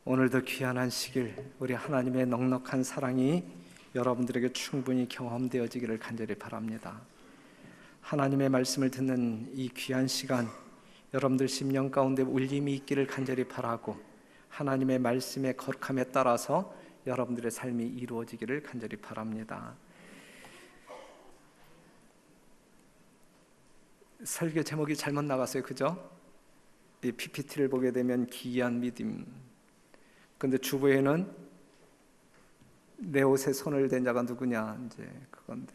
오늘도 귀한 안식일, 우리 하나님의 넉넉한 사랑이 여러분들에게 충분히 경험되어지기를 간절히 바랍니다. 하나님의 말씀을 듣는 이 귀한 시간, 여러분들 심령 가운데 울림이 있기를 간절히 바라고, 하나님의 말씀의 거룩함에 따라서 여러분들의 삶이 이루어지기를 간절히 바랍니다. 설교 제목이 잘못 나갔어요, 그죠? 이 PPT를 보게 되면 기이한 믿음. 근데 주부에는 내 옷에 손을 댄 자가 누구냐, 이제 그건데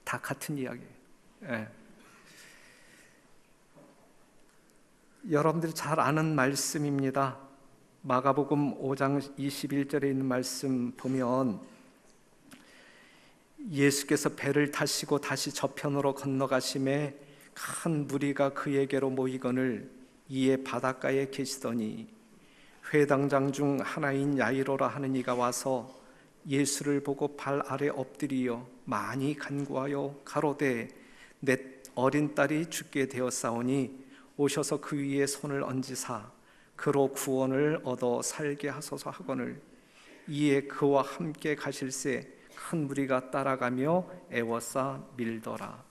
다 같은 이야기예요. 예. 여러분들이 잘 아는 말씀입니다. 마가복음 5장 21절에 있는 말씀 보면 예수께서 배를 타시고 다시 저편으로 건너가심에 큰 무리가 그에게로 모이거늘 이에 바닷가에 계시더니 회당장 중 하나인 야이로라 하는 이가 와서 예수를 보고 발 아래 엎드리어 많이 간구하여 가로되 내 어린 딸이 죽게 되었사오니 오셔서 그 위에 손을 얹으사 그로 구원을 얻어 살게 하소서 하거늘 이에 그와 함께 가실새 큰 무리가 따라가며 애워싸 밀더라.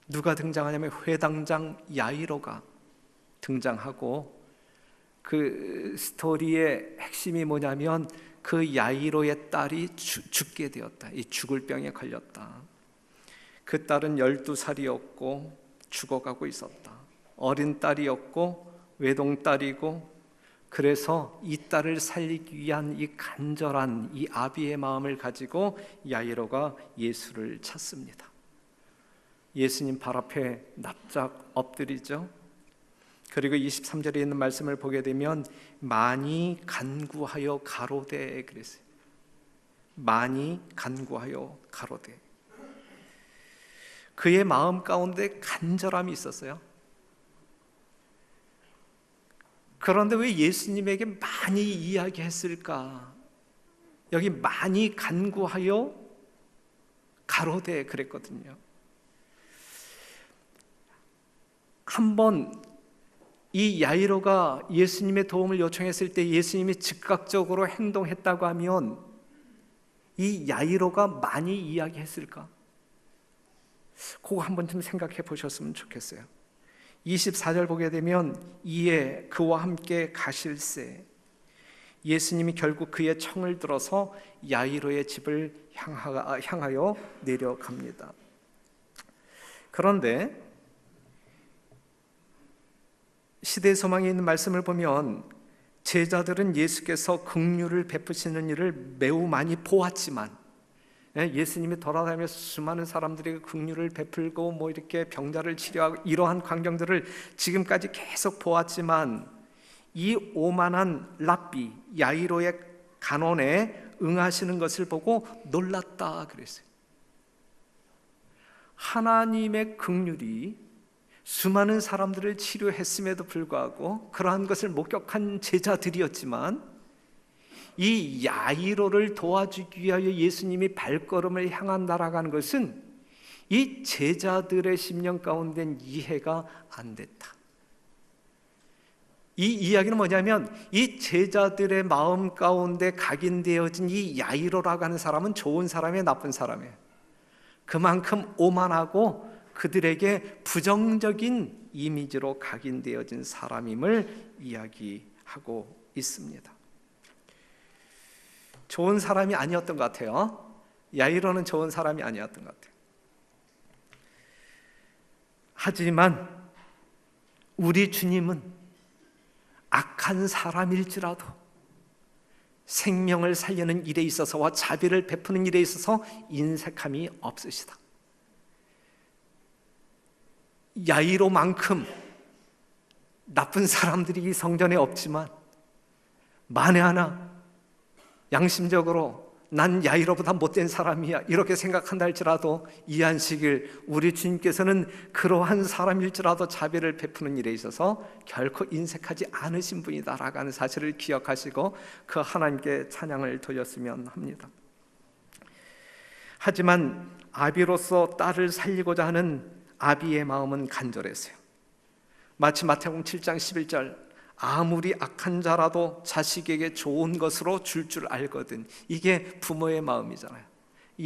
누가 등장하냐면 회당장 야이로가 등장하고, 그 스토리의 핵심이 뭐냐면 그 야이로의 딸이 죽게 되었다. 이 죽을 병에 걸렸다. 그 딸은 12살이었고 죽어가고 있었다. 어린 딸이었고 외동딸이고, 그래서 이 딸을 살리기 위한 이 간절한 이 아비의 마음을 가지고 야이로가 예수를 찾습니다. 예수님 발 앞에 납작 엎드리죠. 그리고 23절에 있는 말씀을 보게 되면 많이 간구하여 가로되 그랬어요. 많이 간구하여 가로되. 그의 마음 가운데 간절함이 있었어요. 그런데 왜 예수님에게 많이 이야기했을까? 여기 많이 간구하여 가로되 그랬거든요. 한번 이 야이로가 예수님의 도움을 요청했을 때 예수님이 즉각적으로 행동했다고 하면 이 야이로가 많이 이야기했을까? 그거 한번 좀 생각해 보셨으면 좋겠어요. 24절 보게 되면 이에 그와 함께 가실새, 예수님이 결국 그의 청을 들어서 야이로의 집을 향하여 내려갑니다. 그런데 시대의 소망에 있는 말씀을 보면 제자들은 예수께서 긍휼을 베푸시는 일을 매우 많이 보았지만, 예수님이 돌아다니면서 수많은 사람들에게 긍휼을 베풀고 뭐 이렇게 병자를 치료하고 이러한 광경들을 지금까지 계속 보았지만, 이 오만한 랍비 야이로의 간언에 응하시는 것을 보고 놀랐다 그랬어요. 하나님의 긍휼이 수많은 사람들을 치료했음에도 불구하고 그러한 것을 목격한 제자들이었지만, 이 야이로를 도와주기 위하여 예수님이 발걸음을 향한다라는 것은 이 제자들의 심령 가운데 이해가 안 됐다. 이 이야기는 뭐냐면 이 제자들의 마음 가운데 각인되어진 이 야이로라고 하는 사람은 좋은 사람이에요, 나쁜 사람이에요? 그만큼 오만하고 그들에게 부정적인 이미지로 각인되어진 사람임을 이야기하고 있습니다. 좋은 사람이 아니었던 것 같아요. 야이로는 좋은 사람이 아니었던 것 같아요. 하지만 우리 주님은 악한 사람일지라도 생명을 살리는 일에 있어서와 자비를 베푸는 일에 있어서 인색함이 없으시다. 야이로만큼 나쁜 사람들이 이 성전에 없지만, 만에 하나 양심적으로 난 야이로보다 못된 사람이야 이렇게 생각한다 할지라도 이 안식일 우리 주님께서는 그러한 사람일지라도 자비를 베푸는 일에 있어서 결코 인색하지 않으신 분이다라고 하는 사실을 기억하시고 그 하나님께 찬양을 돌렸으면 합니다. 하지만 아비로서 딸을 살리고자 하는 아비의 마음은 간절했어요. 마치 마태복음 7장 11절 아무리 악한 자라도 자식에게 좋은 것으로 줄 알거든. 이게 부모의 마음이잖아요.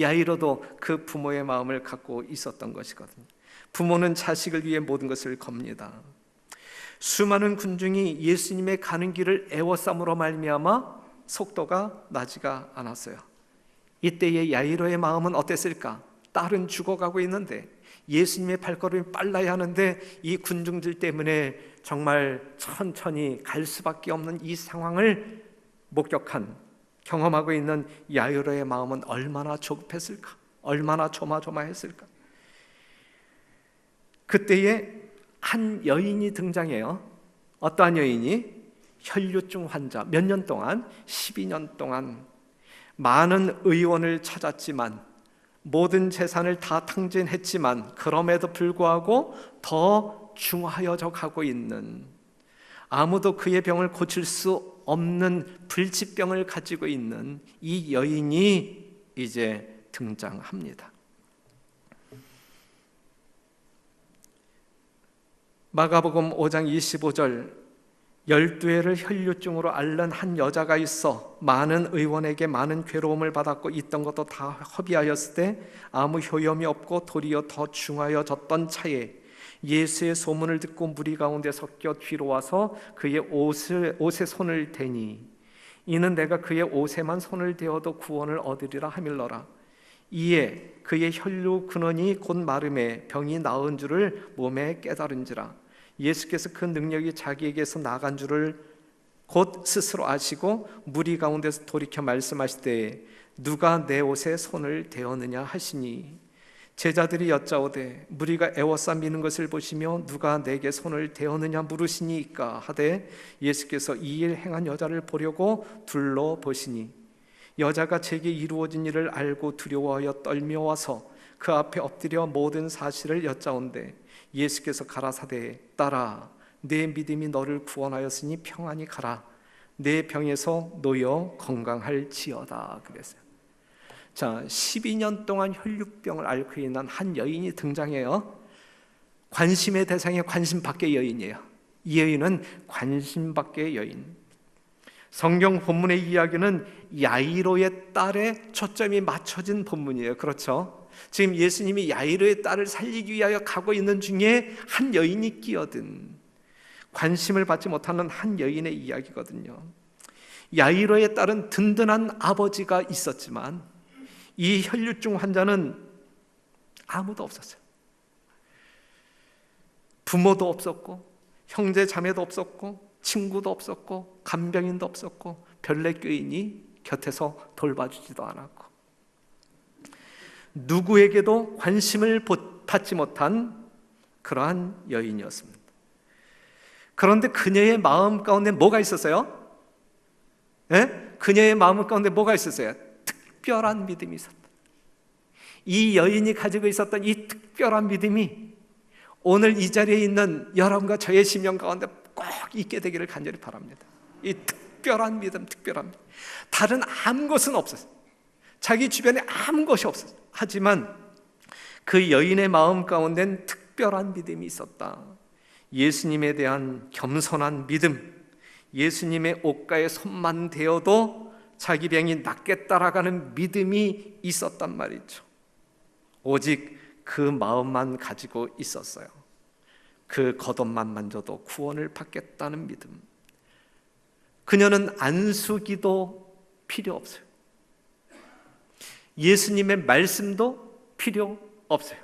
야이로도 그 부모의 마음을 갖고 있었던 것이거든요. 부모는 자식을 위해 모든 것을 겁니다. 수많은 군중이 예수님의 가는 길을 애워싸므로 말미암아 속도가 나지가 않았어요. 이때의 야이로의 마음은 어땠을까? 딸은 죽어가고 있는데 예수님의 발걸음이 빨라야 하는데 이 군중들 때문에 정말 천천히 갈 수밖에 없는 이 상황을 경험하고 있는 야이로의 마음은 얼마나 조급했을까? 얼마나 조마조마했을까? 그때에 한 여인이 등장해요. 어떠한 여인이? 혈류증 환자, 몇 년 동안? 12년 동안 많은 의원을 찾았지만 모든 재산을 다 탕진했지만 그럼에도 불구하고 더 중하여져 가고 있는, 아무도 그의 병을 고칠 수 없는 불치병을 가지고 있는 이 여인이 이제 등장합니다. 마가복음 5장 25절, 12회를 혈류증으로 앓는 한 여자가 있어 많은 의원에게 많은 괴로움을 받았고 있던 것도 다 허비하였을 때 아무 효염이 없고 도리어 더 중하여졌던 차에 예수의 소문을 듣고 무리 가운데 섞여 뒤로 와서 그의 옷에 손을 대니 이는 내가 그의 옷에만 손을 대어도 구원을 얻으리라 하밀러라. 이에 그의 혈류 근원이 곧 마름에 병이 나은 줄을 몸에 깨달은지라. 예수께서 그 능력이 자기에게서 나간 줄을 곧 스스로 아시고 무리 가운데서 돌이켜 말씀하시되 누가 내 옷에 손을 대었느냐 하시니 제자들이 여짜오되 무리가 애워싸 미는 것을 보시며 누가 내게 손을 대었느냐 물으시니까 하되 예수께서 이 일 행한 여자를 보려고 둘러보시니 여자가 제게 이루어진 일을 알고 두려워하여 떨며 와서 그 앞에 엎드려 모든 사실을 여짜온대 예수께서 가라사대 딸아 내 믿음이 너를 구원하였으니 평안히 가라 내 병에서 놓여 건강할지어다 그랬어요. 자, 12년 동안 혈류병을 앓고 있는 한 여인이 등장해요. 관심의 대상이 관심 밖의 여인이에요. 이 여인은 관심 밖의 여인. 성경 본문의 이야기는 야이로의 딸에 초점이 맞춰진 본문이에요. 그렇죠? 지금 예수님이 야이로의 딸을 살리기 위하여 가고 있는 중에 한 여인이 끼어든, 관심을 받지 못하는 한 여인의 이야기거든요. 야이로의 딸은 든든한 아버지가 있었지만 이 혈류증 환자는 아무도 없었어요. 부모도 없었고 형제 자매도 없었고 친구도 없었고 간병인도 없었고 별내교인이 곁에서 돌봐주지도 않았고 누구에게도 관심을 받지 못한 그러한 여인이었습니다. 그런데 그녀의 마음 가운데 뭐가 있었어요? 네? 그녀의 마음 가운데 뭐가 있었어요? 특별한 믿음이 있었다. 이 여인이 가지고 있었던 이 특별한 믿음이 오늘 이 자리에 있는 여러분과 저의 심령 가운데 꼭 있게 되기를 간절히 바랍니다. 이 특별한 믿음, 특별한 믿음. 다른 아무 것은 없었어요. 자기 주변에 아무 것이 없었어요. 하지만 그 여인의 마음 가운데는 특별한 믿음이 있었다. 예수님에 대한 겸손한 믿음, 예수님의 옷가에 손만 대어도 자기 병이 낫게 따라가는 믿음이 있었단 말이죠. 오직 그 마음만 가지고 있었어요. 그 겉옷만 만져도 구원을 받겠다는 믿음. 그녀는 안수기도 필요 없어요. 예수님의 말씀도 필요 없어요.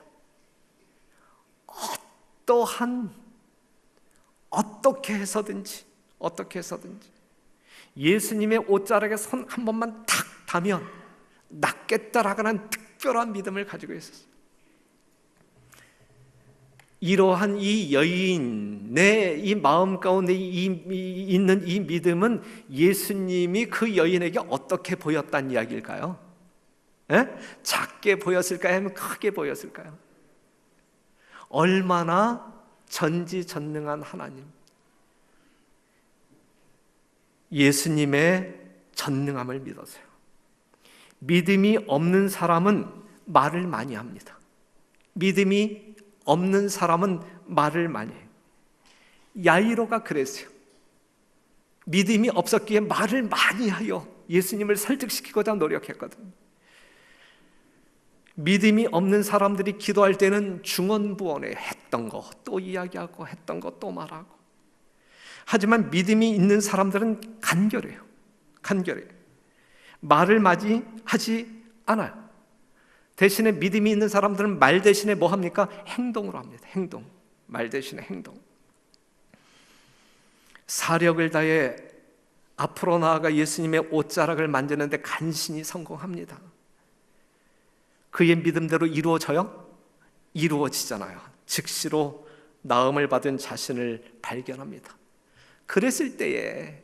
어떻게 해서든지 예수님의 옷자락에 손 한 번만 탁 닿으면 낫게 따라가는 특별한 믿음을 가지고 있었어요. 이러한 이 여인의 이 마음 가운데 있는 이 믿음은 예수님이 그 여인에게 어떻게 보였다는 이야기일까요? 에? 작게 보였을까요? 아니면 크게 보였을까요? 얼마나 전지전능한 하나님, 예수님의 전능함을 믿었어요. 믿음이 없는 사람은 말을 많이 합니다. 믿음이 없는 사람은 말을 많이 해요. 야이로가 그랬어요. 믿음이 없었기에 말을 많이 하여 예수님을 설득시키고자 노력했거든요. 믿음이 없는 사람들이 기도할 때는 중언부언해. 했던 거 또 이야기하고 했던 거 또 말하고. 하지만 믿음이 있는 사람들은 간결해요. 간결해요. 말을 많이 하지 않아요. 대신에 믿음이 있는 사람들은 말 대신에 뭐 합니까? 행동으로 합니다. 행동. 말 대신에 행동. 사력을 다해 앞으로 나아가 예수님의 옷자락을 만지는데 간신히 성공합니다. 그의 믿음대로 이루어져요? 이루어지잖아요. 즉시로 나음을 받은 자신을 발견합니다. 그랬을 때에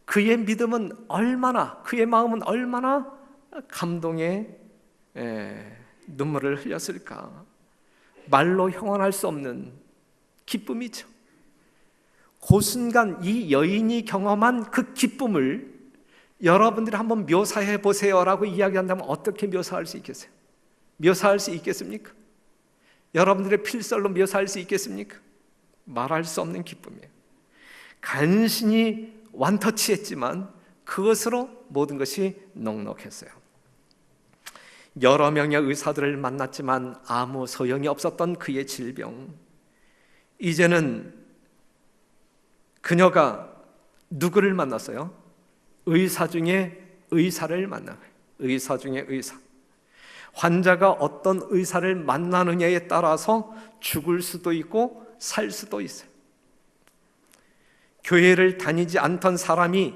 그의 믿음은 얼마나, 그의 마음은 얼마나 감동의 눈물을 흘렸을까. 말로 형언할 수 없는 기쁨이죠. 그 순간 이 여인이 경험한 그 기쁨을 여러분들이 한번 묘사해 보세요라고 이야기한다면 어떻게 묘사할 수 있겠어요? 묘사할 수 있겠습니까? 여러분들의 필설로 묘사할 수 있겠습니까? 말할 수 없는 기쁨이에요. 간신히 완터치했지만 그것으로 모든 것이 넉넉했어요. 여러 명의 의사들을 만났지만 아무 소용이 없었던 그의 질병. 이제는 그녀가 누구를 만났어요? 의사 중에 의사를 만나요. 의사 중에 의사. 환자가 어떤 의사를 만나느냐에 따라서 죽을 수도 있고 살 수도 있어요. 교회를 다니지 않던 사람이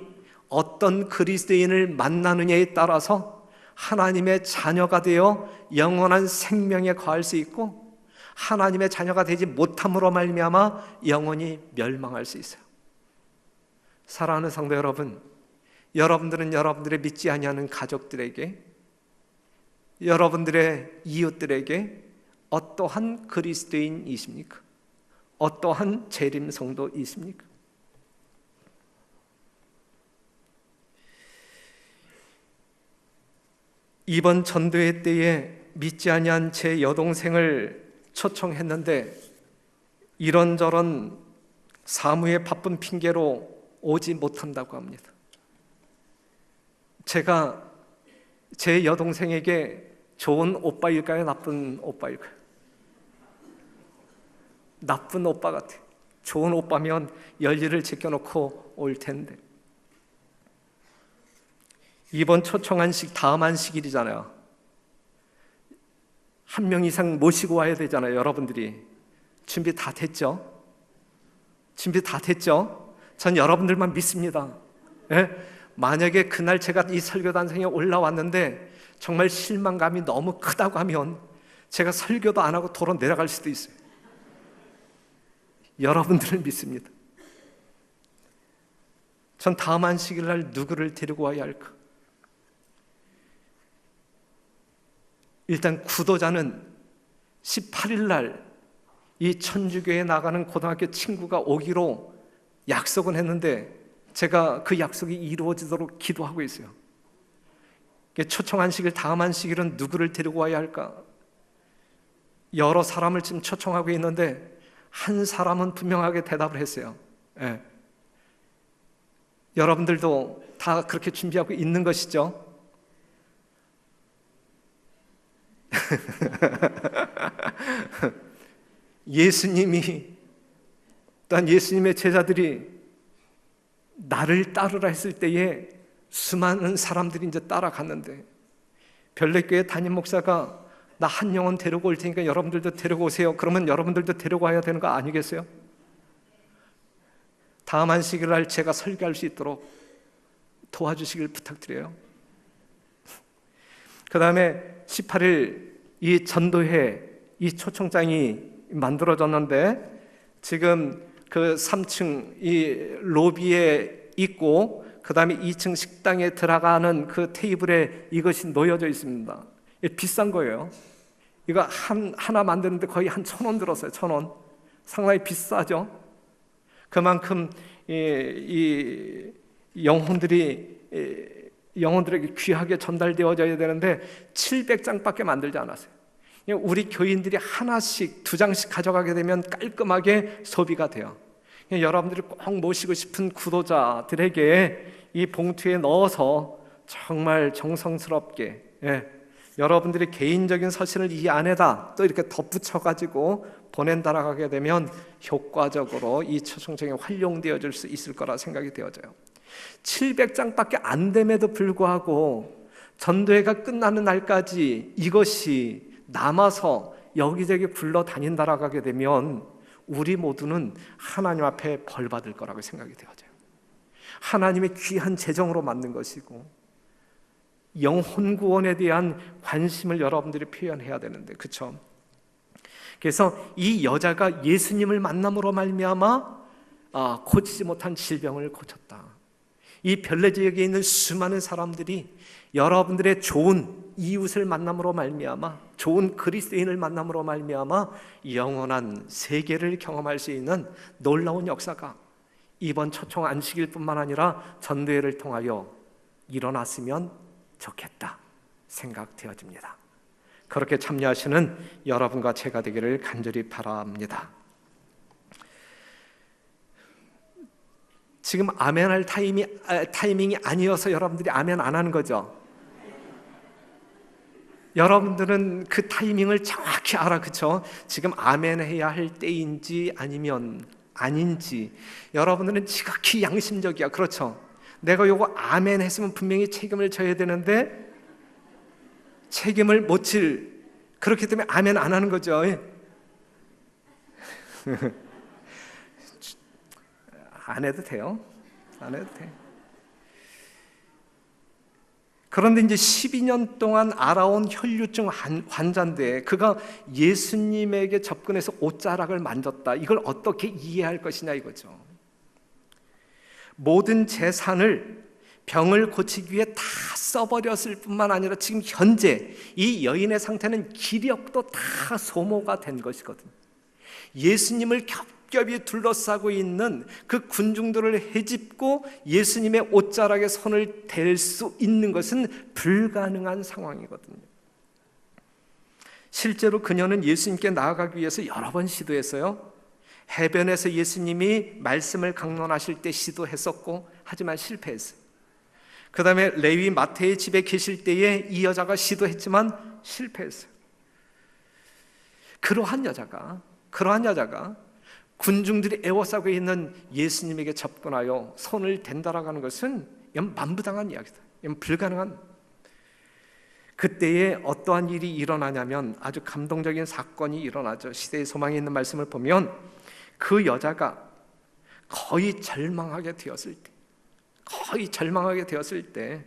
어떤 그리스도인을 만나느냐에 따라서 하나님의 자녀가 되어 영원한 생명에 거할 수 있고, 하나님의 자녀가 되지 못함으로 말미암아 영원히 멸망할 수 있어요. 사랑하는 성도 여러분, 여러분들은 여러분들의 믿지 아니하는 가족들에게, 여러분들의 이웃들에게 어떠한 그리스도인이십니까? 어떠한 재림 성도이십니까? 이번 전도회 때에 믿지 아니한 제 여동생을 초청했는데 이런저런 사무의 바쁜 핑계로 오지 못한다고 합니다. 제가 제 여동생에게 좋은 오빠일까요? 나쁜 오빠일까요? 나쁜 오빠 같아요. 좋은 오빠면 열일을 제껴놓고 올 텐데. 이번 초청 안식 다음 안식일이잖아요. 한 명 이상 모시고 와야 되잖아요. 여러분들이 준비 다 됐죠? 준비 다 됐죠? 전 여러분들만 믿습니다. 예? 만약에 그날 제가 이 설교단상에 올라왔는데 정말 실망감이 너무 크다고 하면 제가 설교도 안 하고 도로 내려갈 수도 있어요. 여러분들을 믿습니다. 전 다음 안식일 날 누구를 데리고 와야 할까? 일단 구도자는 18일 날 이 천주교에 나가는 고등학교 친구가 오기로 약속은 했는데 제가 그 약속이 이루어지도록 기도하고 있어요. 초청 안식일 다음 안식일은 누구를 데리고 와야 할까? 여러 사람을 지금 초청하고 있는데 한 사람은 분명하게 대답을 했어요. 예. 여러분들도 다 그렇게 준비하고 있는 것이죠? 예수님이, 또한 예수님의 제자들이 나를 따르라 했을 때에 수많은 사람들이 이제 따라갔는데 별내교회 담임 목사가 나 한 영혼 데리고 올 테니까 여러분들도 데리고 오세요. 그러면 여러분들도 데리고 와야 되는 거 아니겠어요? 다음 안식일 날 제가 설교할 수 있도록 도와주시길 부탁드려요. 그 다음에 18일 이 전도회 이 초청장이 만들어졌는데 지금 그 3층 이 로비에 있고 그 다음에 2층 식당에 들어가는 그 테이블에 이것이 놓여져 있습니다. 비싼 거예요. 이거 하나 만드는데 거의 한 1,000원 들었어요. 1,000원. 상당히 비싸죠. 그만큼 이 영혼들에게 귀하게 전달되어져야 되는데 700장밖에 만들지 않았어요. 우리 교인들이 하나씩 2장씩 가져가게 되면 깔끔하게 소비가 돼요. 여러분들이 꼭 모시고 싶은 구도자들에게 이 봉투에 넣어서 정말 정성스럽게, 여러분들이 개인적인 서신을 이 안에다 또 이렇게 덧붙여 가지고 보낸다라고 하게 되면 효과적으로 이 초청장이 활용되어질 수 있을 거라 생각이 되어져요. 700장밖에 안 됨에도 불구하고 전도회가 끝나는 날까지 이것이 남아서 여기저기 굴러다닌다라고 하게 되면 우리 모두는 하나님 앞에 벌 받을 거라고 생각이 되어져요. 하나님의 귀한 재정으로 만든 것이고 영혼 구원에 대한 관심을 여러분들이 표현해야 되는데, 그렇죠? 그래서 이 여자가 예수님을 만남으로 말미암아 고치지 못한 질병을 고쳤다. 이 별내 지역에 있는 수많은 사람들이 여러분들의 좋은 이웃을 만남으로 말미암아, 좋은 그리스도인을 만남으로 말미암아 영원한 세계를 경험할 수 있는 놀라운 역사가 이번 초청 안식일뿐만 아니라 전도회를 통하여 일어났으면 좋겠다 생각되어집니다. 그렇게 참여하시는 여러분과 제가 되기를 간절히 바랍니다. 지금 아멘할 타이밍이 아니어서 여러분들이 아멘 안 하는 거죠? 여러분들은 그 타이밍을 정확히 알아, 그렇죠? 지금 아멘해야 할 때인지 아니면 아닌지 여러분들은 지극히 양심적이야, 그렇죠? 내가 요거 아멘 했으면 분명히 책임을 져야 되는데 책임을 못 질, 그렇기 때문에 아멘 안 하는 거죠. 안 해도 돼요. 안 해도 돼. 그런데 이제 12년 동안 알아온 혈류증 환자인데 그가 예수님에게 접근해서 옷자락을 만졌다. 이걸 어떻게 이해할 것이냐 이거죠. 모든 재산을 병을 고치기 위해 다 써버렸을 뿐만 아니라 지금 현재 이 여인의 상태는 기력도 다 소모가 된 것이거든요. 예수님을 겹겹이 둘러싸고 있는 그 군중들을 헤집고 예수님의 옷자락에 손을 댈 수 있는 것은 불가능한 상황이거든요. 실제로 그녀는 예수님께 나아가기 위해서 여러 번 시도했어요. 해변에서 예수님이 말씀을 강론하실 때 시도했었고 하지만 실패했어요. 그 다음에 레위 마태의 집에 계실 때에 이 여자가 시도했지만 실패했어요. 그러한 여자가 군중들이 애워싸고 있는 예수님에게 접근하여 손을 댄다라고 하는 것은 이건 만부당한 이야기다. 이건 불가능한. 그때에 어떠한 일이 일어나냐면 아주 감동적인 사건이 일어나죠. 시대의 소망이 있는 말씀을 보면 그 여자가 거의 절망하게 되었을 때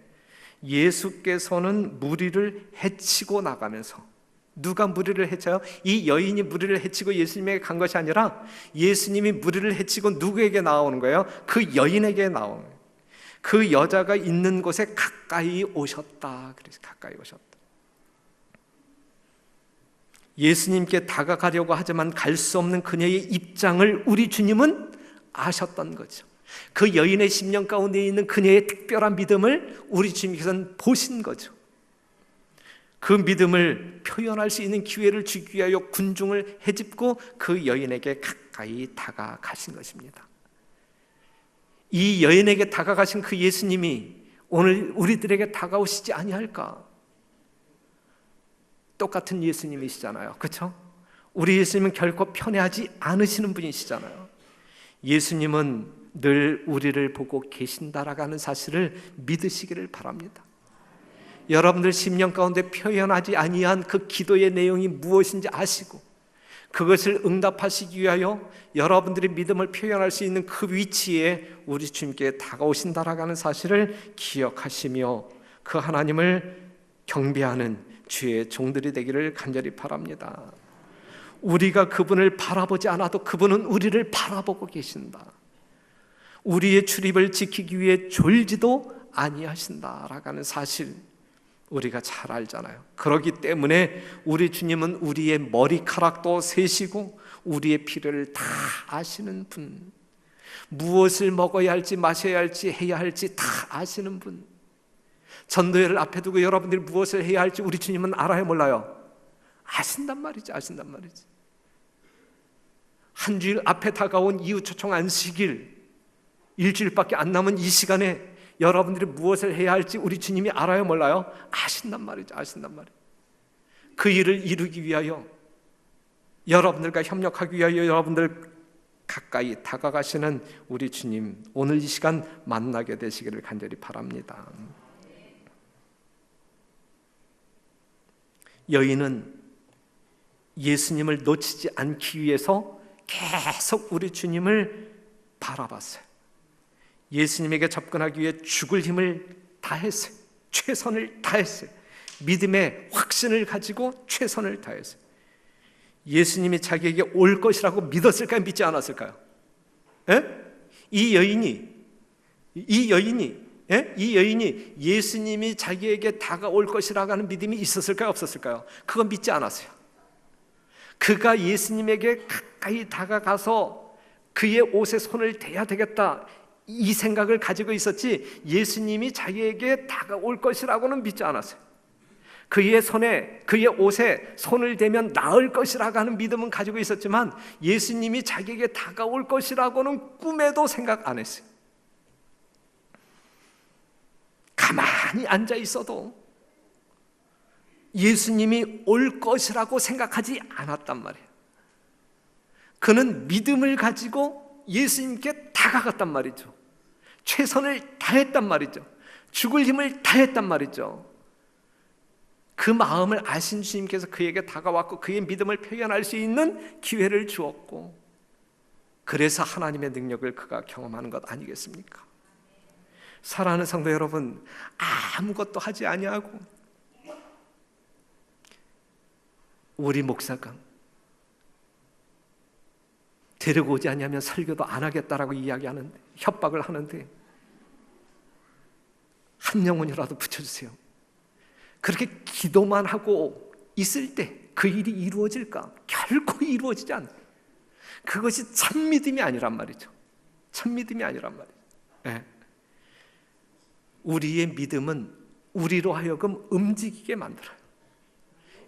예수께서는 무리를 헤치고 나가면서, 누가 무리를 헤쳐요? 이 여인이 무리를 헤치고 예수님에게 간 것이 아니라 예수님이 무리를 헤치고 누구에게 나오는 거예요? 그 여인에게 나오는 거예요. 그 여자가 있는 곳에 가까이 오셨다. 그래서 가까이 오셨다. 예수님께 다가가려고 하지만 갈 수 없는 그녀의 입장을 우리 주님은 아셨던 거죠. 그 여인의 심령 가운데 있는 그녀의 특별한 믿음을 우리 주님께서는 보신 거죠. 그 믿음을 표현할 수 있는 기회를 주기 위하여 군중을 헤집고 그 여인에게 가까이 다가가신 것입니다. 이 여인에게 다가가신 그 예수님이 오늘 우리들에게 다가오시지 아니할까? 똑같은 예수님이시잖아요, 그렇죠? 우리 예수님은 결코 편애하지 않으시는 분이시잖아요. 예수님은 늘 우리를 보고 계신다라고 하는 사실을 믿으시기를 바랍니다. 여러분들 심령 가운데 표현하지 아니한 그 기도의 내용이 무엇인지 아시고 그것을 응답하시기 위하여 여러분들의 믿음을 표현할 수 있는 그 위치에 우리 주님께 다가오신다라고 하는 사실을 기억하시며 그 하나님을 경배하는 주의 종들이 되기를 간절히 바랍니다. 우리가 그분을 바라보지 않아도 그분은 우리를 바라보고 계신다. 우리의 출입을 지키기 위해 졸지도 아니하신다라고 하는 사실 우리가 잘 알잖아요. 그렇기 때문에 우리 주님은 우리의 머리카락도 세시고 우리의 필요를 다 아시는 분, 무엇을 먹어야 할지 마셔야 할지 해야 할지 다 아시는 분. 전도회를 앞에 두고 여러분들이 무엇을 해야 할지 우리 주님은 알아요, 몰라요? 아신단 말이죠. 한 주일 앞에 다가온 이후 초청 안식일, 일주일밖에 안 남은 이 시간에 여러분들이 무엇을 해야 할지 우리 주님이 알아요, 몰라요? 아신단 말이죠. 아신단 말이에요. 그 일을 이루기 위하여, 여러분들과 협력하기 위하여 여러분들 가까이 다가가시는 우리 주님, 오늘 이 시간 만나게 되시기를 간절히 바랍니다. 여인은 예수님을 놓치지 않기 위해서 계속 우리 주님을 바라봤어요. 예수님에게 접근하기 위해 죽을 힘을 다했어요. 최선을 다했어요. 믿음의 확신을 가지고 최선을 다했어요. 예수님이 자기에게 올 것이라고 믿었을까요? 믿지 않았을까요? 이 여인이 예수님이 자기에게 다가올 것이라고 하는 믿음이 있었을까요? 없었을까요? 그건 믿지 않았어요. 그가 예수님에게 가까이 다가가서 그의 옷에 손을 대야 되겠다, 이 생각을 가지고 있었지, 예수님이 자기에게 다가올 것이라고는 믿지 않았어요. 그의 옷에 손을 대면 나을 것이라고 하는 믿음은 가지고 있었지만 예수님이 자기에게 다가올 것이라고는 꿈에도 생각 안 했어요. 가만히 앉아 있어도 예수님이 올 것이라고 생각하지 않았단 말이에요. 그는 믿음을 가지고 예수님께 다가갔단 말이죠. 최선을 다했단 말이죠. 죽을 힘을 다했단 말이죠. 그 마음을 아신 주님께서 그에게 다가왔고 그의 믿음을 표현할 수 있는 기회를 주었고, 그래서 하나님의 능력을 그가 경험하는 것 아니겠습니까? 사랑하는 성도 여러분, 아무것도 하지 아니하고 우리 목사가 데리고 오지 아니하면 설교도 안 하겠다라고 이야기하는데, 협박을 하는데, 한 영혼이라도 붙여주세요. 그렇게 기도만 하고 있을 때 그 일이 이루어질까? 결코 이루어지지 않아요. 그것이 참 믿음이 아니란 말이죠. 참 믿음이 아니란 말이죠. 네. 우리의 믿음은 우리로 하여금 움직이게 만들어요.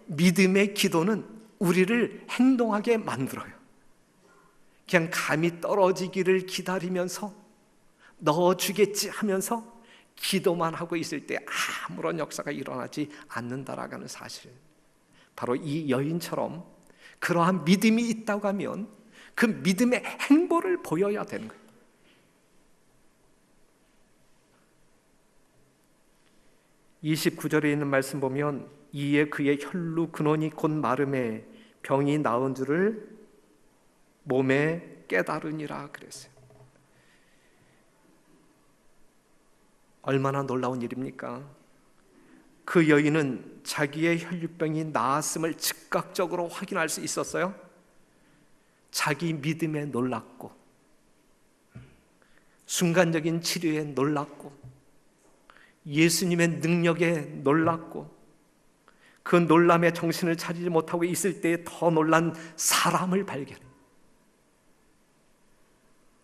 믿음의 기도는 우리를 행동하게 만들어요. 그냥 감이 떨어지기를 기다리면서 넣어주겠지 하면서 기도만 하고 있을 때 아무런 역사가 일어나지 않는다라고 하는 사실, 바로 이 여인처럼 그러한 믿음이 있다고 하면 그 믿음의 행보를 보여야 되는 거예요. (29절에) 있는 말씀 보면, 이에 그의 혈루 근원이 곧 마름에 병이 나은 줄을 몸에 깨달으니라 그랬어요. 얼마나 놀라운 일입니까? 그 여인은 자기의 혈류병이 나았음을 즉각적으로 확인할 수 있었어요. 자기 믿음에 놀랐고, 순간적인 치료에 놀랐고, 예수님의 능력에 놀랐고, 그 놀람에 정신을 차리지 못하고 있을 때에 더 놀란 사람을 발견해.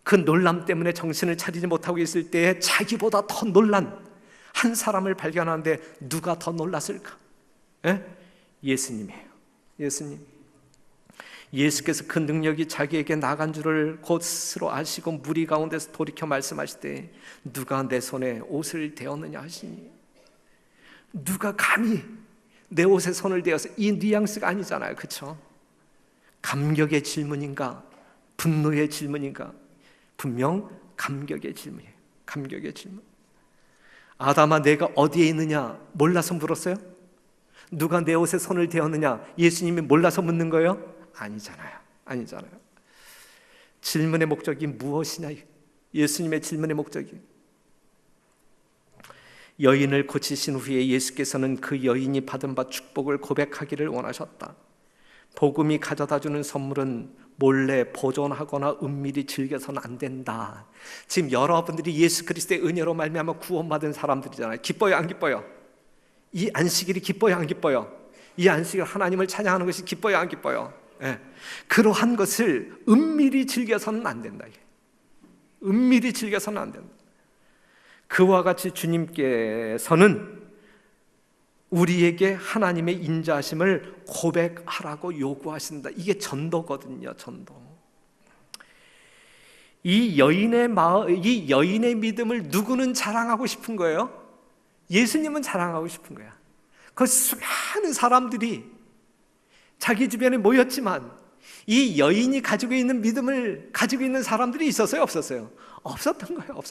그 놀람 때문에 정신을 차리지 못하고 있을 때에 자기보다 더 놀란 한 사람을 발견하는데, 누가 더 놀랐을까? 예수님이에요. 예수님. 예수께서 그 능력이 자기에게 나간 줄을 곧 스스로 아시고 무리 가운데서 돌이켜 말씀하실 때, 누가 내 손에 옷을 대었느냐 하시니, 누가 감히 내 옷에 손을 대어서, 이 뉘앙스가 아니잖아요. 그렇죠? 감격의 질문인가 분노의 질문인가? 분명 감격의 질문이에요. 감격의 질문. 아담아, 내가 어디에 있느냐 몰라서 물었어요? 누가 내 옷에 손을 대었느냐 예수님이 몰라서 묻는 거예요? 아니잖아요. 아니잖아요. 질문의 목적이 무엇이냐? 예수님의 질문의 목적이, 여인을 고치신 후에 예수께서는 그 여인이 받은 바 축복을 고백하기를 원하셨다. 복음이 가져다주는 선물은 몰래 보존하거나 은밀히 즐겨서는 안 된다. 지금 여러분들이 예수 그리스도의 은혜로 말미암아 구원받은 사람들이잖아요. 기뻐요, 안 기뻐요? 이 안식일이 기뻐요, 안 기뻐요? 이 안식일 하나님을 찬양하는 것이 기뻐요, 안 기뻐요? 네. 그러한 것을 은밀히 즐겨서는 안 된다. 은밀히 즐겨서는 안 된다. 그와 같이 주님께서는 우리에게 하나님의 인자하심을 고백하라고 요구하신다. 이게 전도거든요. 전도. 이 여인의 믿음을 누구는 자랑하고 싶은 거예요? 예수님은 자랑하고 싶은 거야. 그 수많은 사람들이 자기 주변에 모였지만 이 여인이 가지고 있는 믿음을 가지고 있는 사람들이 있었어요? 없었어요? 없었던 거예요.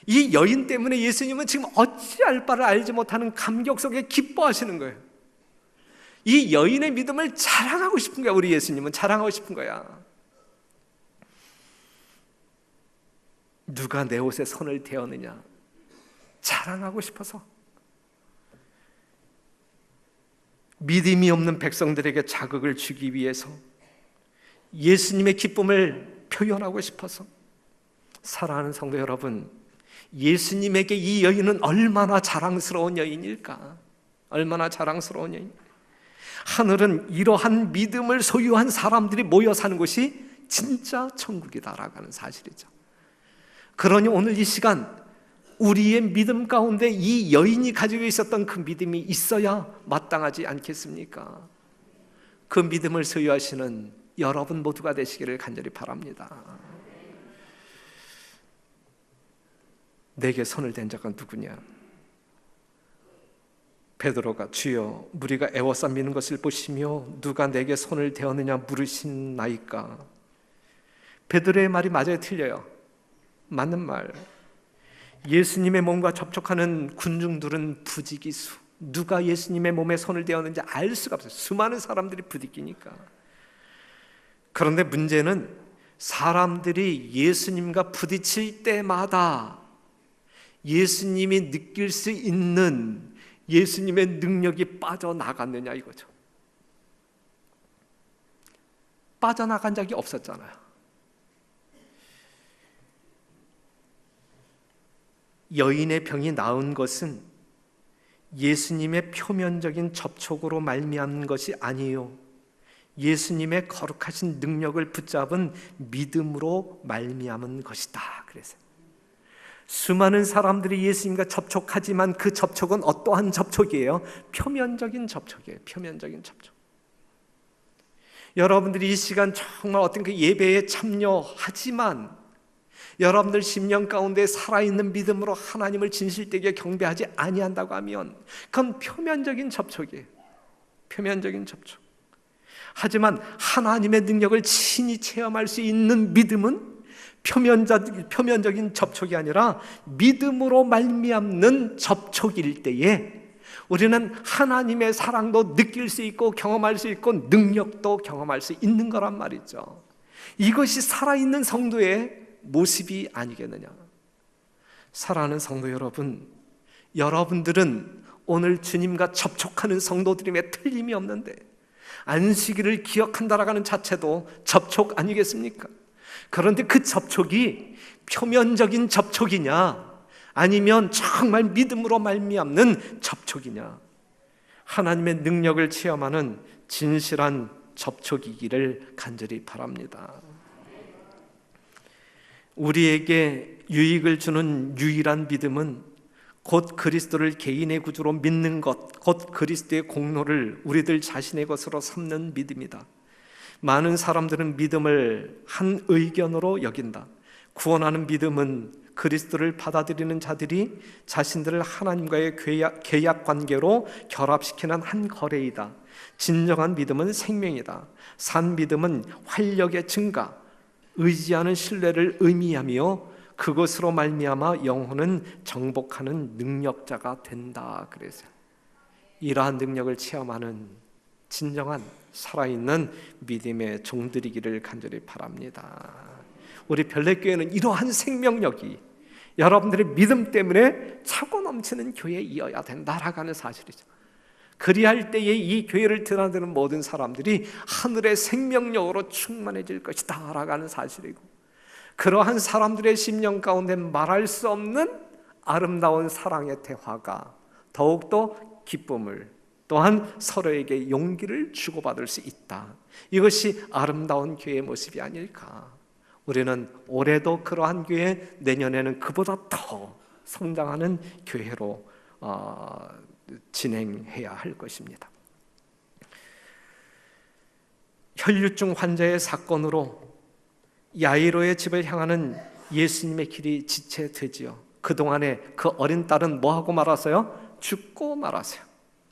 이 여인 때문에 예수님은 지금 어찌할 바를 알지 못하는 감격 속에 기뻐하시는 거예요. 이 여인의 믿음을 자랑하고 싶은 거야. 우리 예수님은 자랑하고 싶은 거야. 누가 내 옷에 손을 대었느냐, 자랑하고 싶어서. 믿음이 없는 백성들에게 자극을 주기 위해서, 예수님의 기쁨을 표현하고 싶어서. 사랑하는 성도 여러분, 예수님에게 이 여인은 얼마나 자랑스러운 여인일까? 얼마나 자랑스러운 여인. 하늘은 이러한 믿음을 소유한 사람들이 모여 사는 곳이 진짜 천국이다라고 하는 사실이죠. 그러니 오늘 이 시간 우리의 믿음 가운데 이 여인이 가지고 있었던 그 믿음이 있어야 마땅하지 않겠습니까? 그 믿음을 소유하시는 여러분 모두가 되시기를 간절히 바랍니다. 내게 손을 댄 자가 누구냐? 베드로가 주여 무리가 애워싸 미는 것을 보시며 누가 내게 손을 대었느냐 물으신나이까? 베드로의 말이 맞아요, 틀려요? 맞는 말. 예수님의 몸과 접촉하는 군중들은 부지기수, 누가 예수님의 몸에 손을 대었는지 알 수가 없어요. 수많은 사람들이 부딪히니까. 그런데 문제는 사람들이 예수님과 부딪힐 때마다 예수님이 느낄 수 있는 예수님의 능력이 빠져나갔느냐 이거죠. 빠져나간 적이 없었잖아요. 여인의 병이 나은 것은 예수님의 표면적인 접촉으로 말미암은 것이 아니에요. 예수님의 거룩하신 능력을 붙잡은 믿음으로 말미암은 것이다. 그래서 수많은 사람들이 예수님과 접촉하지만 그 접촉은 어떠한 접촉이에요? 표면적인 접촉이에요. 표면적인 접촉. 여러분들이 이 시간 정말 어떤 그 예배에 참여하지만 여러분들 심령 가운데 살아있는 믿음으로 하나님을 진실되게 경배하지 아니한다고 하면 그건 표면적인 접촉이에요. 표면적인 접촉. 하지만 하나님의 능력을 친히 체험할 수 있는 믿음은 표면적인 접촉이 아니라 믿음으로 말미암는 접촉일 때에 우리는 하나님의 사랑도 느낄 수 있고 경험할 수 있고 능력도 경험할 수 있는 거란 말이죠. 이것이 살아있는 성도의 모습이 아니겠느냐. 사랑하는 성도 여러분, 여러분들은 오늘 주님과 접촉하는 성도들임에 틀림이 없는데 안식일을 기억한다라고 하는 자체도 접촉 아니겠습니까? 그런데 그 접촉이 표면적인 접촉이냐 아니면 정말 믿음으로 말미암는 접촉이냐, 하나님의 능력을 체험하는 진실한 접촉이기를 간절히 바랍니다. 우리에게 유익을 주는 유일한 믿음은 곧 그리스도를 개인의 구주로 믿는 것, 곧 그리스도의 공로를 우리들 자신의 것으로 삼는 믿음이다. 많은 사람들은 믿음을 한 의견으로 여긴다. 구원하는 믿음은 그리스도를 받아들이는 자들이 자신들을 하나님과의 계약 관계로 결합시키는 한 거래이다. 진정한 믿음은 생명이다. 산 믿음은 활력의 증가, 의지하는 신뢰를 의미하며 그것으로 말미암아 영혼은 정복하는 능력자가 된다. 그래서 이러한 능력을 체험하는 진정한 살아있는 믿음의 종들이기를 간절히 바랍니다. 우리 별내교회는 이러한 생명력이 여러분들의 믿음 때문에 차고 넘치는 교회이어야 된다라고 하는 사실이죠. 그리할 때에 이 교회를 드나드는 모든 사람들이 하늘의 생명력으로 충만해질 것이다 라고 하는 사실이고, 그러한 사람들의 심령 가운데 말할 수 없는 아름다운 사랑의 대화가 더욱더 기쁨을, 또한 서로에게 용기를 주고받을 수 있다. 이것이 아름다운 교회의 모습이 아닐까. 우리는 올해도 그러한 교회, 내년에는 그보다 더 성장하는 교회로 진행해야 할 것입니다. 혈류증 환자의 사건으로 야이로의 집을 향하는 예수님의 길이 지체되지요. 그동안에 그 어린 딸은 뭐하고 말았어요? 죽고 말았어요.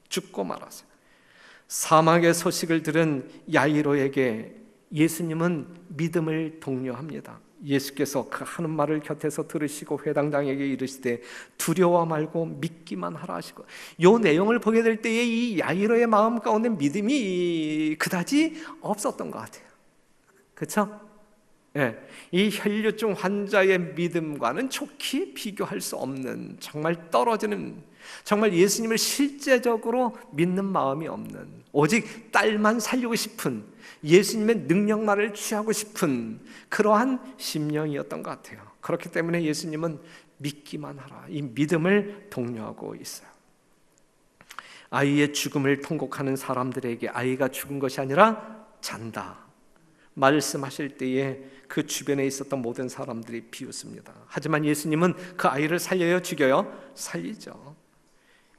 죽고 말았어요. 사망의 소식을 들은 야이로에게 예수님은 믿음을 독려합니다. 예수께서 그 하는 말을 곁에서 들으시고 회당장에게 이르시되 두려워 말고 믿기만 하라 하시고, 이 내용을 보게 될 때에 이 야이로의 마음 가운데 믿음이 그다지 없었던 것 같아요. 그렇죠? 예, 이 혈류증 환자의 믿음과는 좋게 비교할 수 없는, 정말 떨어지는, 정말 예수님을 실제적으로 믿는 마음이 없는, 오직 딸만 살리고 싶은, 예수님의 능력만을 취하고 싶은 그러한 심령이었던 것 같아요. 그렇기 때문에 예수님은 믿기만 하라, 이 믿음을 독려하고 있어요. 아이의 죽음을 통곡하는 사람들에게 아이가 죽은 것이 아니라 잔다 말씀하실 때에 그 주변에 있었던 모든 사람들이 비웃습니다. 하지만 예수님은 그 아이를 살려요, 죽여요? 살리죠.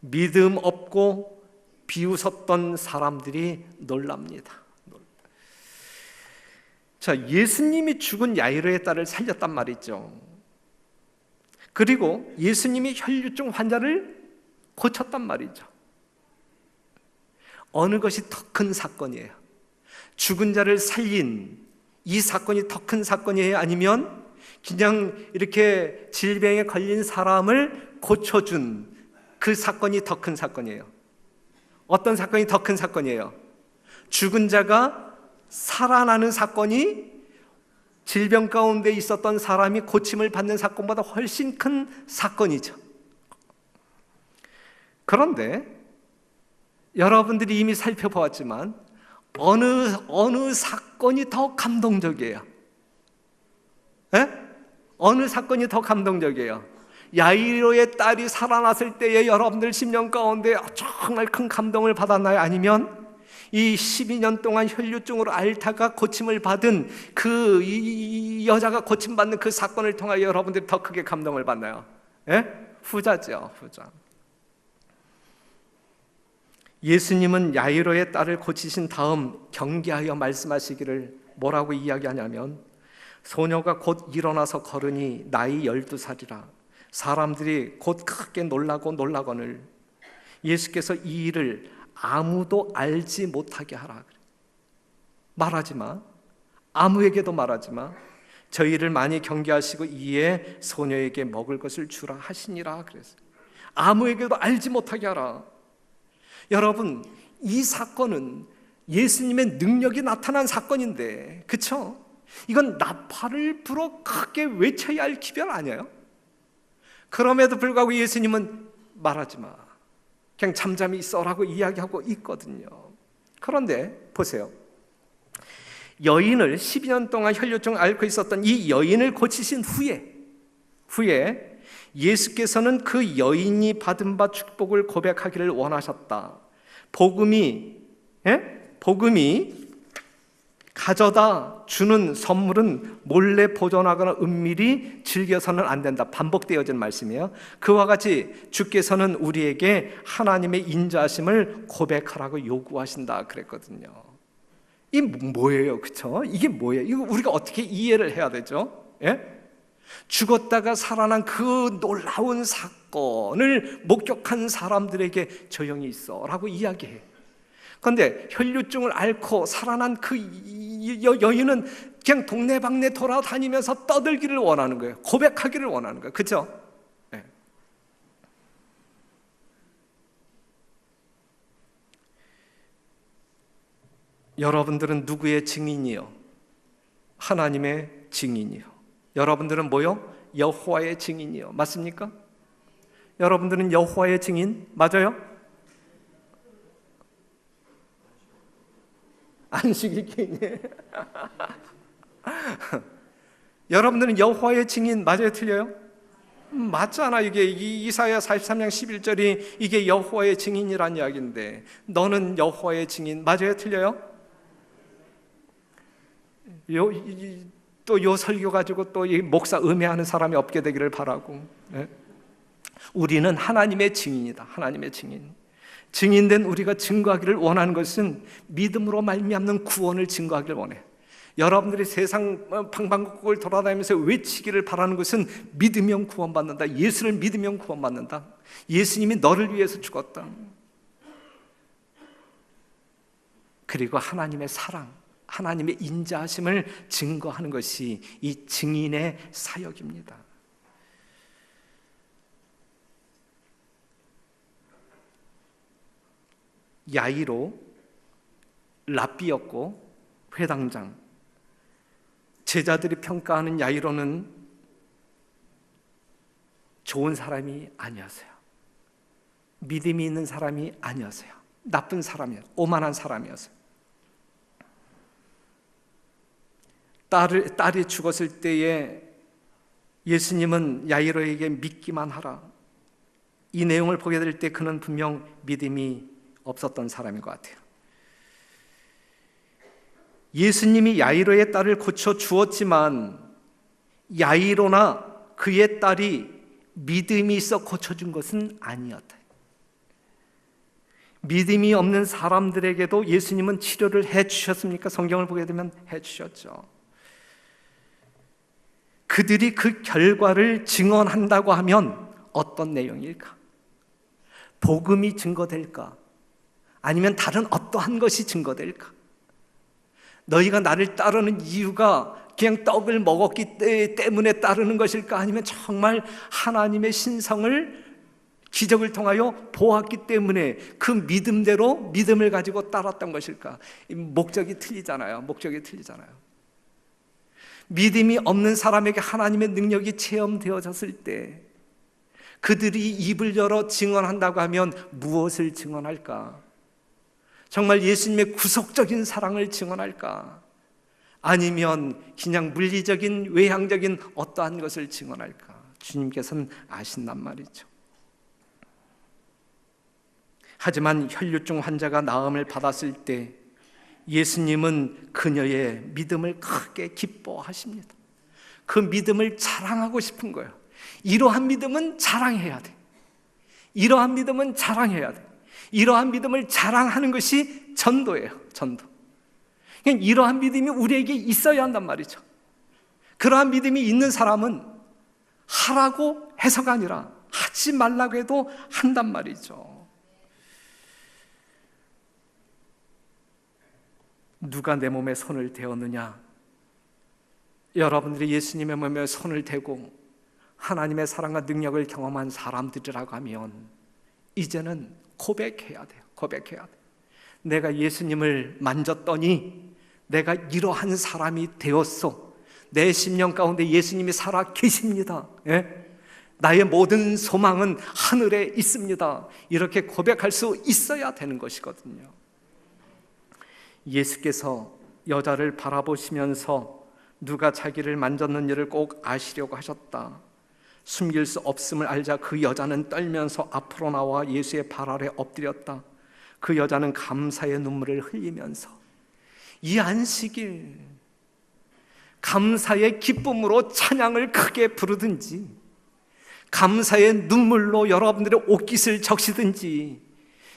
믿음 없고 비웃었던 사람들이 놀랍니다. 자, 예수님이 죽은 야이로의 딸을 살렸단 말이죠. 그리고 예수님이 혈류증 환자를 고쳤단 말이죠. 어느 것이 더 큰 사건이에요? 죽은 자를 살린 이 사건이 더 큰 사건이에요? 아니면 그냥 이렇게 질병에 걸린 사람을 고쳐준 그 사건이 더 큰 사건이에요? 어떤 사건이 더 큰 사건이에요? 죽은 자가 살아나는 사건이 질병 가운데 있었던 사람이 고침을 받는 사건보다 훨씬 큰 사건이죠. 그런데 여러분들이 이미 살펴보았지만 어느 사건이 더 감동적이에요? 에? 어느 사건이 더 감동적이에요? 야이로의 딸이 살아났을 때에 여러분들 심령 가운데 정말 큰 감동을 받았나요? 아니면 이 12년 동안 혈류증으로 앓다가 고침을 받은 이 여자가 고침받는 그 사건을 통하여 여러분들이 더 크게 감동을 받나요? 예? 후자죠, 후자. 예수님은 야이로의 딸을 고치신 다음 경계하여 말씀하시기를 뭐라고 이야기하냐면, 소녀가 곧 일어나서 걸으니 나이 12살이라 사람들이 곧 크게 놀라거늘 예수께서 이 일을 아무도 알지 못하게 하라. 말하지 마. 아무에게도 말하지 마. 저희를 많이 경계하시고 이에 소녀에게 먹을 것을 주라 하시니라. 그래서 아무에게도 알지 못하게 하라. 여러분, 이 사건은 예수님의 능력이 나타난 사건인데, 그렇죠? 이건 나팔을 불어 크게 외쳐야 할 기별 아니에요? 그럼에도 불구하고 예수님은 말하지 마, 그냥 잠잠히 있어라고 이야기하고 있거든요. 그런데 보세요, 여인을 12년 동안 혈류증을 앓고 있었던 이 여인을 고치신 후에 예수께서는 그 여인이 받은 바 축복을 고백하기를 원하셨다. 복음이 가져다 주는 선물은 몰래 보존하거나 은밀히 즐겨서는 안 된다. 반복되어진 말씀이에요. 그와 같이 주께서는 우리에게 하나님의 인자하심을 고백하라고 요구하신다 그랬거든요. 이 뭐예요? 그렇죠? 이게 뭐예요? 이거 우리가 어떻게 이해를 해야 되죠? 예? 죽었다가 살아난 그 놀라운 사건을 목격한 사람들에게 조용히 있어라고 이야기해요. 그런데 혈류증을 앓고 살아난 그 여인은 그냥 동네방네 돌아다니면서 떠들기를 원하는 거예요. 고백하기를 원하는 거예요. 그렇죠? 네. 여러분들은 누구의 증인이요? 하나님의 증인이요. 여러분들은 뭐요? 여호와의 증인이요. 맞습니까? 여러분들은 여호와의 증인 맞아요? 안식일 개인이에요. 여러분들은 여호와의 증인 맞아요? 틀려요? 맞잖아. 이게 이사야 43장 11절이 이게 여호와의 증인이란 이야기인데, 너는 여호와의 증인 맞아요? 틀려요? 또 요 설교 가지고 또 이 목사 음해하는 사람이 없게 되기를 바라고. 네? 우리는 하나님의 증인이다. 하나님의 증인. 증인된 우리가 증거하기를 원하는 것은 믿음으로 말미암는 구원을 증거하기를 원해. 여러분들이 세상 방방곡곡을 돌아다니면서 외치기를 바라는 것은 믿으면 구원받는다. 예수를 믿으면 구원받는다. 예수님이 너를 위해서 죽었다. 그리고 하나님의 사랑, 하나님의 인자하심을 증거하는 것이 이 증인의 사역입니다. 야이로, 랍비였고 회당장, 제자들이 평가하는 야이로는 좋은 사람이 아니었어요. 믿음이 있는 사람이 아니었어요. 나쁜 사람이었어요. 오만한 사람이었어요. 딸이 죽었을 때에 예수님은 야이로에게 믿기만 하라, 이 내용을 보게 될 때 그는 분명 믿음이 없었던 사람인 것 같아요. 예수님이 야이로의 딸을 고쳐 주었지만 야이로나 그의 딸이 믿음이 있어 고쳐준 것은 아니었다. 믿음이 없는 사람들에게도 예수님은 치료를 해주셨습니까? 성경을 보게 되면 해주셨죠. 그들이 그 결과를 증언한다고 하면 어떤 내용일까? 복음이 증거될까? 아니면 다른 어떠한 것이 증거될까? 너희가 나를 따르는 이유가 그냥 떡을 먹었기 때문에 따르는 것일까? 아니면 정말 하나님의 신성을, 기적을 통하여 보았기 때문에 그 믿음대로 믿음을 가지고 따랐던 것일까? 목적이 틀리잖아요. 목적이 틀리잖아요. 믿음이 없는 사람에게 하나님의 능력이 체험되어졌을 때 그들이 입을 열어 증언한다고 하면 무엇을 증언할까? 정말 예수님의 구속적인 사랑을 증언할까? 아니면 그냥 물리적인 외향적인 어떠한 것을 증언할까? 주님께서는 아신단 말이죠. 하지만 혈류증 환자가 나음을 받았을 때 예수님은 그녀의 믿음을 크게 기뻐하십니다. 그 믿음을 자랑하고 싶은 거예요. 이러한 믿음은 자랑해야 돼. 이러한 믿음은 자랑해야 돼. 이러한 믿음을 자랑하는 것이 전도예요. 전도. 그냥 이러한 믿음이 우리에게 있어야 한단 말이죠. 그러한 믿음이 있는 사람은 하라고 해서가 아니라 하지 말라고 해도 한단 말이죠. 누가 내 몸에 손을 대었느냐? 여러분들이 예수님의 몸에 손을 대고 하나님의 사랑과 능력을 경험한 사람들이라고 하면 이제는 고백해야 돼요. 고백해야 돼요. 내가 예수님을 만졌더니 내가 이러한 사람이 되었어. 내 심령 가운데 예수님이 살아 계십니다. 예? 나의 모든 소망은 하늘에 있습니다. 이렇게 고백할 수 있어야 되는 것이거든요. 예수께서 여자를 바라보시면서 누가 자기를 만졌는지를 꼭 아시려고 하셨다. 숨길 수 없음을 알자 그 여자는 떨면서 앞으로 나와 예수의 발 아래 엎드렸다. 그 여자는 감사의 눈물을 흘리면서 이 안식일 감사의 기쁨으로 찬양을 크게 부르든지 감사의 눈물로 여러분들의 옷깃을 적시든지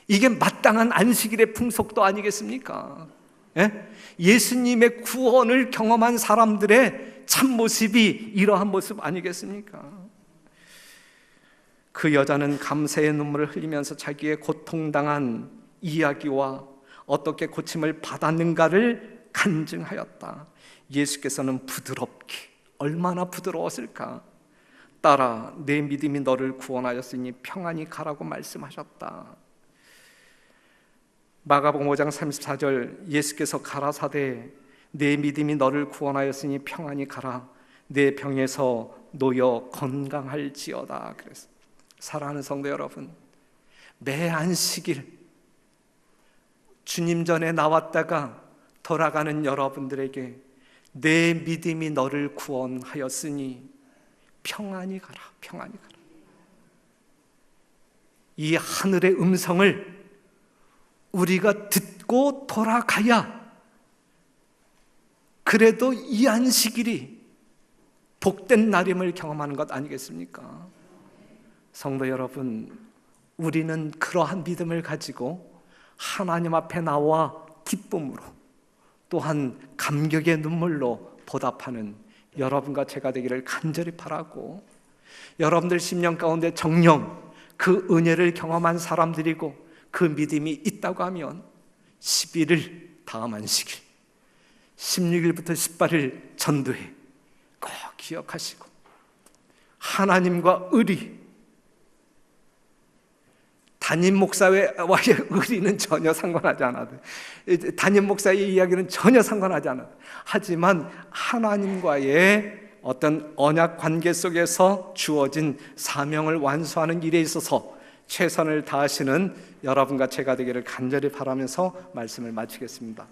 이게 마땅한 안식일의 풍속도 아니겠습니까? 예? 예수님의 구원을 경험한 사람들의 참모습이 이러한 모습 아니겠습니까? 그 여자는 감사의 눈물을 흘리면서 자기의 고통당한 이야기와 어떻게 고침을 받았는가를 간증하였다. 예수께서는 부드럽게, 얼마나 부드러웠을까? 딸아, 내 믿음이 너를 구원하였으니 평안히 가라고 말씀하셨다. 마가복음 5장 34절 예수께서 가라사대 내 믿음이 너를 구원하였으니 평안히 가라. 내 병에서 놓여 건강할지어다. 그래서 사랑하는 성도 여러분, 매 안식일 주님 전에 나왔다가 돌아가는 여러분들에게 내 믿음이 너를 구원하였으니 평안히 가라. 평안히 가라. 이 하늘의 음성을 우리가 듣고 돌아가야 그래도 이 안식일이 복된 날임을 경험하는 것 아니겠습니까? 성도 여러분, 우리는 그러한 믿음을 가지고 하나님 앞에 나와 기쁨으로 또한 감격의 눈물로 보답하는 여러분과 제가 되기를 간절히 바라고, 여러분들 심령 가운데 정령 그 은혜를 경험한 사람들이고 그 믿음이 있다고 하면 11일 다음 안식일 16일부터 18일 전도회 꼭 기억하시고, 하나님과 의리, 담임 목사와의 의리는 전혀 상관하지 않아도, 담임 목사의 이야기는 전혀 상관하지 않아도, 하지만 하나님과의 어떤 언약 관계 속에서 주어진 사명을 완수하는 일에 있어서 최선을 다하시는 여러분과 제가 되기를 간절히 바라면서 말씀을 마치겠습니다.